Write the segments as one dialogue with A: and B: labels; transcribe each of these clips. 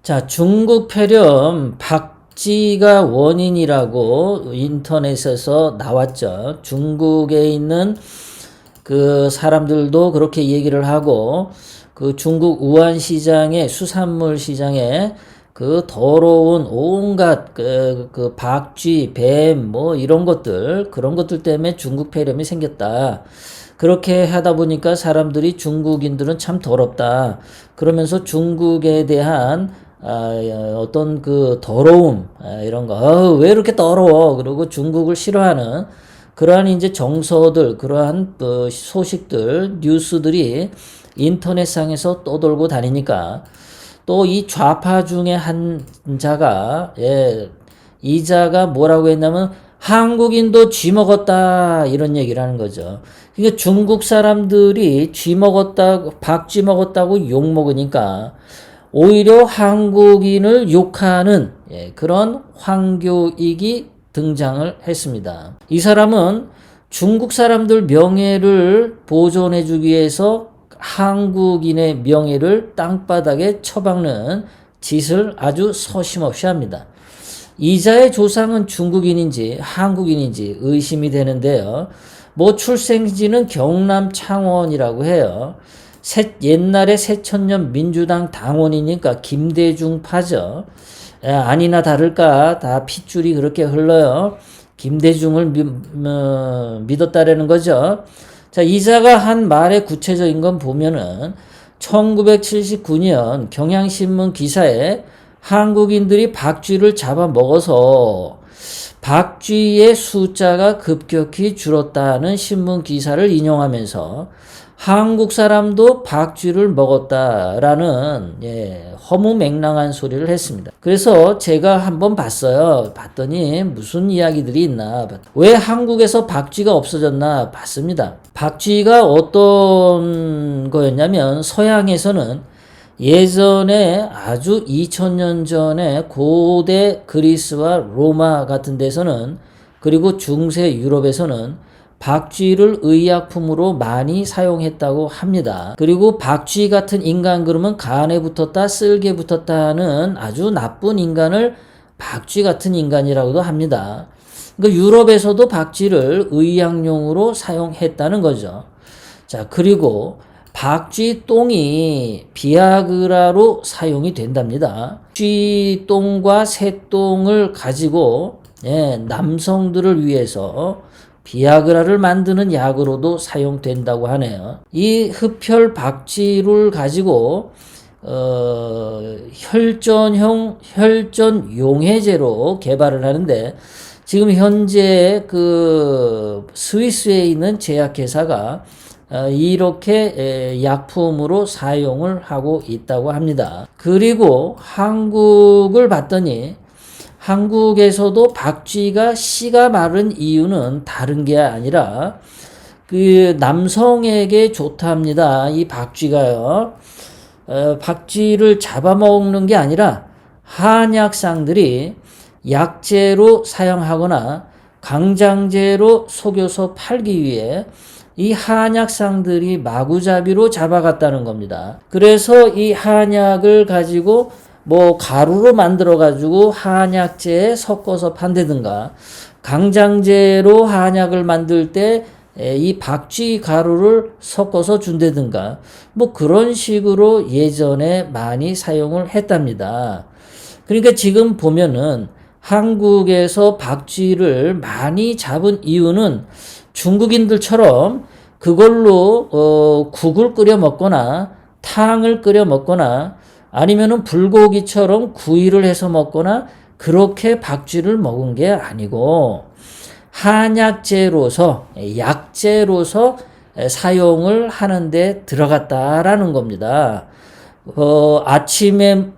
A: 자, 중국 폐렴 박쥐가 원인이라고 인터넷에서 나왔죠. 중국에 있는 그 사람들도 그렇게 얘기를 하고, 그 중국 우한 시장의 수산물 시장에 그 더러운 온갖 그 박쥐, 뱀, 뭐 이런 것들, 그런 것들 때문에 중국 폐렴이 생겼다. 그렇게 하다 보니까 사람들이 중국인들은 참 더럽다. 그러면서 중국에 대한 어떤 그 더러움, 이런 거, 왜 이렇게 더러워? 그리고 중국을 싫어하는 그러한 이제 정서들, 그러한 소식들, 뉴스들이 인터넷상에서 떠돌고 다니니까 또 이 좌파 중에 한 자가, 이 자가 뭐라고 했냐면 한국인도 쥐 먹었다 이런 얘기를 하는 거죠. 그러니까 중국 사람들이 쥐 먹었다고, 박쥐 먹었다고 욕 먹으니까 오히려 한국인을 욕하는 그런 황교익이 등장을 했습니다. 이 사람은 중국 사람들 명예를 보존해주기 위해서 한국인의 명예를 땅바닥에 처박는 짓을 아주 서심없이 합니다. 이자의 조상은 중국인인지 한국인인지 의심이 되는데요. 뭐 출생지는 경남 창원이라고 해요. 옛날에 새천년 민주당 당원이니까 김대중 파죠. 아니나 다를까 다 핏줄이 그렇게 흘러요. 김대중을 믿었다라는 거죠. 자, 이자가 한 말의 구체적인 건 보면은 1979년 경향신문 기사에 한국인들이 박쥐를 잡아먹어서 박쥐의 숫자가 급격히 줄었다는 신문 기사를 인용하면서 한국 사람도 박쥐를 먹었다라는 허무맹랑한 소리를 했습니다. 그래서 제가 한번 봤어요. 봤더니 무슨 이야기들이 있나, 왜 한국에서 박쥐가 없어졌나 봤습니다. 박쥐가 어떤 거였냐면 서양에서는 예전에 아주 2000년 전에 고대 그리스와 로마 같은 데서는, 그리고 중세 유럽에서는 박쥐를 의약품으로 많이 사용했다고 합니다. 그리고 박쥐 같은 인간, 그러면 간에 붙었다, 쓸개 붙었다 하는 아주 나쁜 인간을 박쥐 같은 인간이라고도 합니다. 그러니까 유럽에서도 박쥐를 의약용으로 사용했다는 거죠. 자, 그리고 박쥐 똥이 비아그라로 사용이 된답니다. 쥐 똥과 새 똥을 가지고 남성들을 위해서 비아그라를 만드는 약으로도 사용된다고 하네요. 이 흡혈 박쥐를 가지고 혈전 용해제로 개발을 하는데, 지금 현재 그 스위스에 있는 제약회사가 이렇게 약품으로 사용을 하고 있다고 합니다. 그리고 한국을 봤더니 한국에서도 박쥐가 씨가 마른 이유는 다른 게 아니라 그 남성에게 좋답니다. 이 박쥐가요. 박쥐를 잡아먹는 게 아니라 한약상들이 약재로 사용하거나 강장제로 속여서 팔기 위해 이 한약상들이 마구잡이로 잡아갔다는 겁니다. 그래서 이 한약을 가지고 뭐 가루로 만들어 가지고 한약재에 섞어서 판다든가, 강장제로 한약을 만들 때 이 박쥐 가루를 섞어서 준다든가, 뭐 그런 식으로 예전에 많이 사용을 했답니다. 그러니까 지금 보면은 한국에서 박쥐를 많이 잡은 이유는 중국인들처럼 그걸로 국을 끓여 먹거나 탕을 끓여 먹거나 아니면은 불고기처럼 구이를 해서 먹거나 그렇게 박쥐를 먹은 게 아니고 한약재로서, 약재로서 사용을 하는데 들어갔다라는 겁니다. 아침에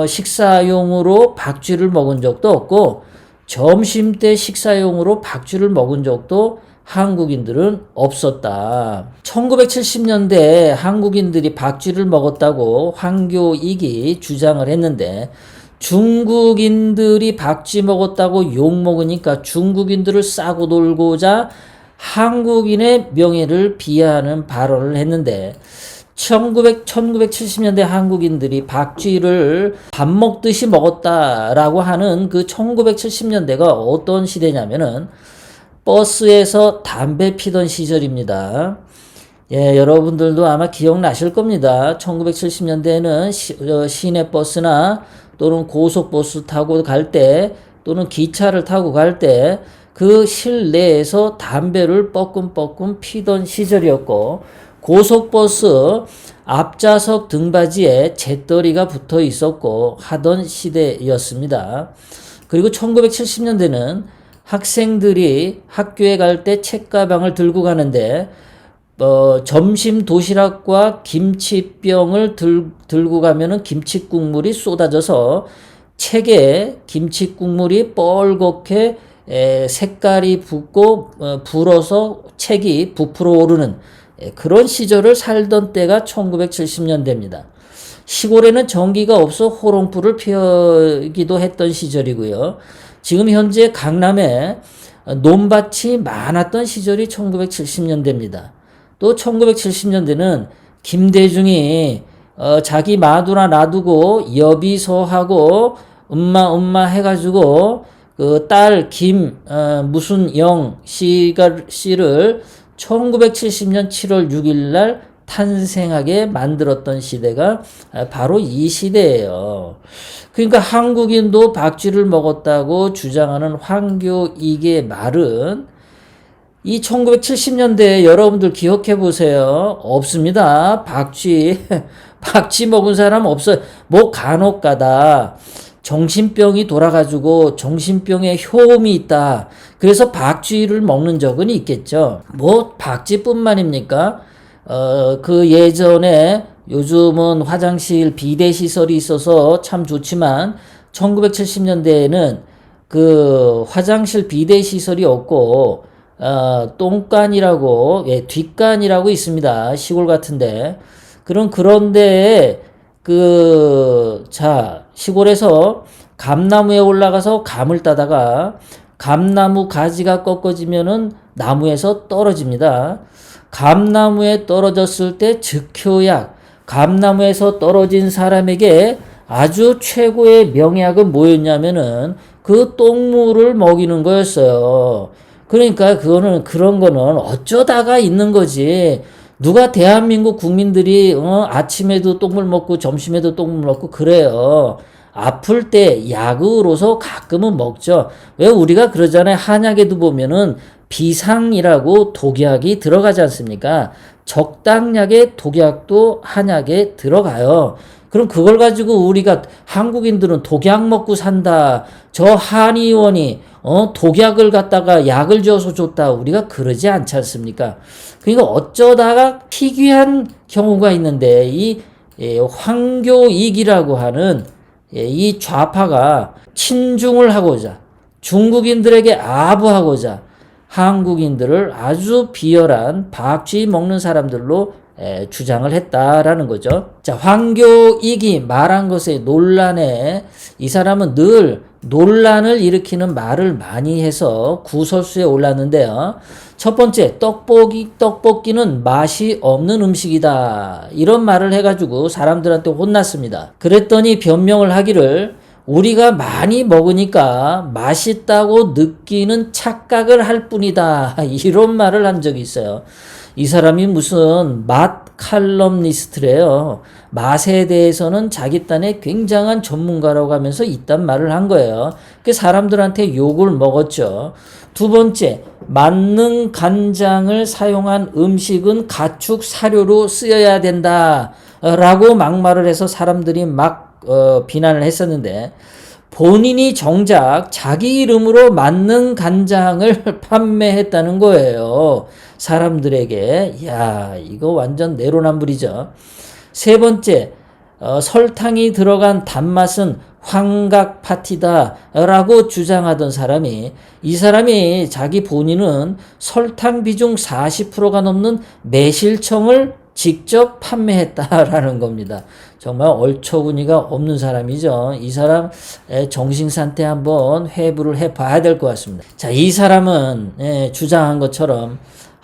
A: 식사용으로 박쥐를 먹은 적도 없고 점심때 식사용으로 박쥐를 먹은 적도 한국인들은 없었다. 1970년대에 한국인들이 박쥐를 먹었다고 황교익이 주장을 했는데, 중국인들이 박쥐 먹었다고 욕먹으니까 중국인들을 싸고 놀고자 한국인의 명예를 비하하는 발언을 했는데, 1970년대 한국인들이 박쥐를 밥 먹듯이 먹었다라고 하는 그 1970년대가 어떤 시대냐면은 버스에서 담배 피던 시절입니다. 예, 여러분들도 아마 기억나실 겁니다. 1970년대에는 시내버스나 또는 고속버스 타고 갈 때 또는 기차를 타고 갈 때 그 실내에서 담배를 뻐끔뻐끔 피던 시절이었고, 고속버스 앞좌석 등받이에 재떨이가 붙어 있었고 하던 시대였습니다. 그리고 1970년대는 학생들이 학교에 갈 때 책가방을 들고 가는데 점심 도시락과 김치병을 들고 가면은 김치 국물이 쏟아져서 책에 김치 국물이 뻘겋게 색깔이 붓고 불어서 책이 부풀어 오르는 그런 시절을 살던 때가 1970년대입니다. 시골에는 전기가 없어 호롱불을 피우기도 했던 시절이고요. 지금 현재 강남에 논밭이 많았던 시절이 1970년대입니다. 또 1970년대는 김대중이 자기 마누라 놔두고 여비서하고 엄마 해가지고 그 딸 무슨 영 씨를 1970년 7월 6일 날 탄생하게 만들었던 시대가 바로 이 시대예요. 그러니까 한국인도 박쥐를 먹었다고 주장하는 황교익의 말은 이 1970년대에 여러분들 기억해 보세요. 없습니다. 박쥐 먹은 사람 없어요. 뭐 간혹 가다 정신병이 돌아가지고 정신병에 효험이 있다. 그래서 박쥐를 먹는 적은 있겠죠. 뭐 박쥐뿐만입니까? 그 예전에 요즘은 화장실 비대 시설이 있어서 참 좋지만 1970년대에는 그 화장실 비대 시설이 없고 똥간이라고 뒷간이라고 있습니다. 시골 같은데 그런데 시골에서 감나무에 올라가서 감을 따다가 감나무 가지가 꺾어지면은 나무에서 떨어집니다. 감나무에 떨어졌을 때 즉효약, 감나무에서 떨어진 사람에게 아주 최고의 명약은 뭐였냐면은 그 똥물을 먹이는 거였어요. 그러니까 그런 거는 어쩌다가 있는 거지. 누가 대한민국 국민들이 아침에도 똥물 먹고 점심에도 똥물 먹고 그래요. 아플 때 약으로서 가끔은 먹죠. 왜 우리가 그러잖아요. 한약에도 보면은 비상이라고 독약이 들어가지 않습니까? 적당량의 독약도 한약에 들어가요. 그럼 그걸 가지고 우리가 한국인들은 독약 먹고 산다. 저 한의원이 독약을 갖다가 약을 지어서 줬다. 우리가 그러지 않지 않습니까? 그러니까 어쩌다가 희귀한 경우가 있는데 이 황교익이라고 하는 이 좌파가 친중을 하고자 중국인들에게 아부하고자 한국인들을 아주 비열한 박쥐 먹는 사람들로 주장을 했다라는 거죠. 자, 황교익이 말한 것의 논란에 이 사람은 늘 논란을 일으키는 말을 많이 해서 구설수에 올랐는데요. 첫 번째, 떡볶이는 맛이 없는 음식이다. 이런 말을 해가지고 사람들한테 혼났습니다. 그랬더니 변명을 하기를 우리가 많이 먹으니까 맛있다고 느끼는 착각을 할 뿐이다. 이런 말을 한 적이 있어요. 이 사람이 무슨 맛 칼럼니스트래요. 맛에 대해서는 자기 딴에 굉장한 전문가라고 하면서 이딴 말을 한 거예요. 그 사람들한테 욕을 먹었죠. 두 번째, 만능 간장을 사용한 음식은 가축 사료로 쓰여야 된다. 라고 막말을 해서 사람들이 막 비난을 했었는데 본인이 정작 자기 이름으로 만능 간장을 판매했다는 거예요. 사람들에게. 야, 이거 완전 내로남불이죠. 세 번째, 설탕이 들어간 단맛은 환각 파티다 라고 주장하던 사람이 이 사람이 자기 본인은 설탕 비중 40%가 넘는 매실청을 직접 판매했다라는 겁니다. 정말 얼처구니가 없는 사람이죠. 이 사람 정신상태 한번 회부를 해봐야 될 것 같습니다. 자, 이 사람은 주장한 것처럼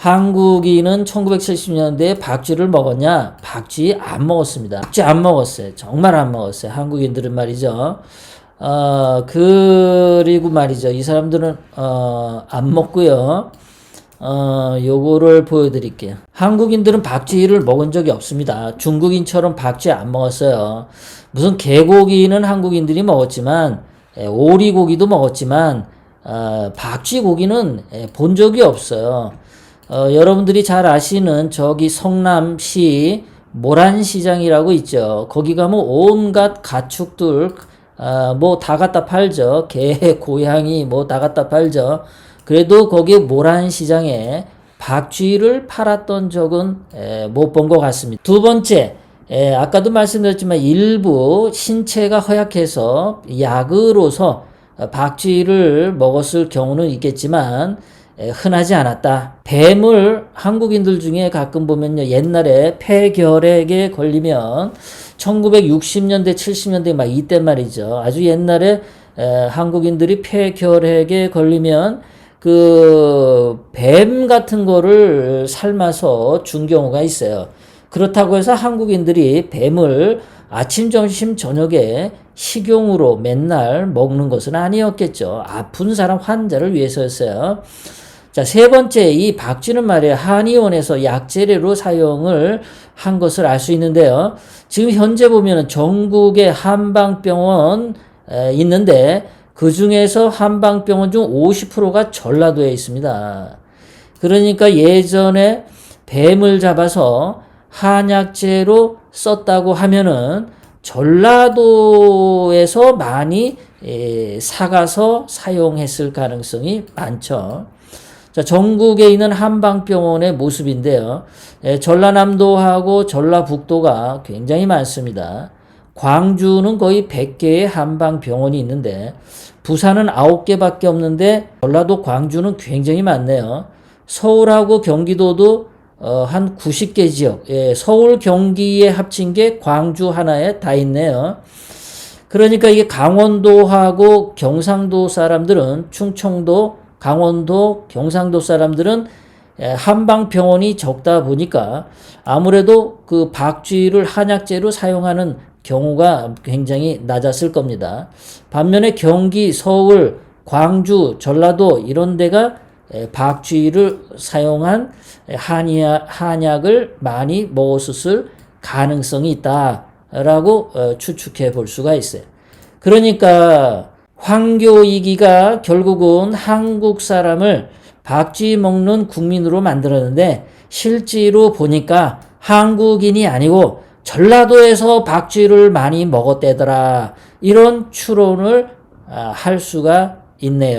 A: 한국인은 1970년대에 박쥐를 먹었냐? 박쥐 안 먹었습니다. 박쥐 안 먹었어요. 정말 안 먹었어요. 한국인들은 말이죠. 그리고 말이죠. 이 사람들은, 안 먹고요. 요거를 보여드릴게요. 한국인들은 박쥐를 먹은 적이 없습니다. 중국인처럼 박쥐 안 먹었어요. 무슨 개고기는 한국인들이 먹었지만, 오리고기도 먹었지만, 박쥐 고기는 본 적이 없어요. 여러분들이 잘 아시는 저기 성남시 모란시장이라고 있죠. 거기 가면 온갖 가축들, 뭐 다 갖다 팔죠. 개, 고양이 뭐 다 갖다 팔죠. 그래도 거기 모란시장에 박쥐를 팔았던 적은 못 본 것 같습니다. 두 번째, 아까도 말씀드렸지만 일부 신체가 허약해서 약으로서 박쥐를 먹었을 경우는 있겠지만 흔하지 않았다. 뱀을 한국인들 중에 가끔 보면요. 옛날에 폐결핵에 걸리면 1960년대 70년대 막 이때 말이죠. 아주 옛날에 한국인들이 폐결핵에 걸리면 그 뱀 같은 거를 삶아서 준 경우가 있어요. 그렇다고 해서 한국인들이 뱀을 아침, 점심, 저녁에 식용으로 맨날 먹는 것은 아니었겠죠. 아픈 사람 환자를 위해서였어요. 자, 세 번째, 이 박쥐는 말이에요. 한의원에서 약재료로 사용을 한 것을 알 수 있는데요. 지금 현재 보면은 전국에 한방병원 있는데 그 중에서 한방병원 중 50%가 전라도에 있습니다. 그러니까 예전에 뱀을 잡아서 한약재로 썼다고 하면은 전라도에서 많이 사가서 사용했을 가능성이 많죠. 자, 전국에 있는 한방병원의 모습인데요. 전라남도하고 전라북도가 굉장히 많습니다. 광주는 거의 100개의 한방병원이 있는데 부산은 9개밖에 없는데 전라도 광주는 굉장히 많네요. 서울하고 경기도도 한 90개 지역, 서울 경기에 합친 게 광주 하나에 다 있네요. 그러니까 이게 강원도하고 경상도 사람들은 충청도, 강원도, 경상도 사람들은 한방병원이 적다 보니까 아무래도 그 박쥐를 한약재로 사용하는 경우가 굉장히 낮았을 겁니다. 반면에 경기, 서울, 광주, 전라도 이런 데가 박쥐를 사용한 한약을 많이 먹었을 가능성이 있다라고 추측해 볼 수가 있어요. 그러니까 황교익이가 결국은 한국 사람을 박쥐 먹는 국민으로 만들었는데 실제로 보니까 한국인이 아니고 전라도에서 박쥐를 많이 먹었대더라. 이런 추론을 할 수가 있네요.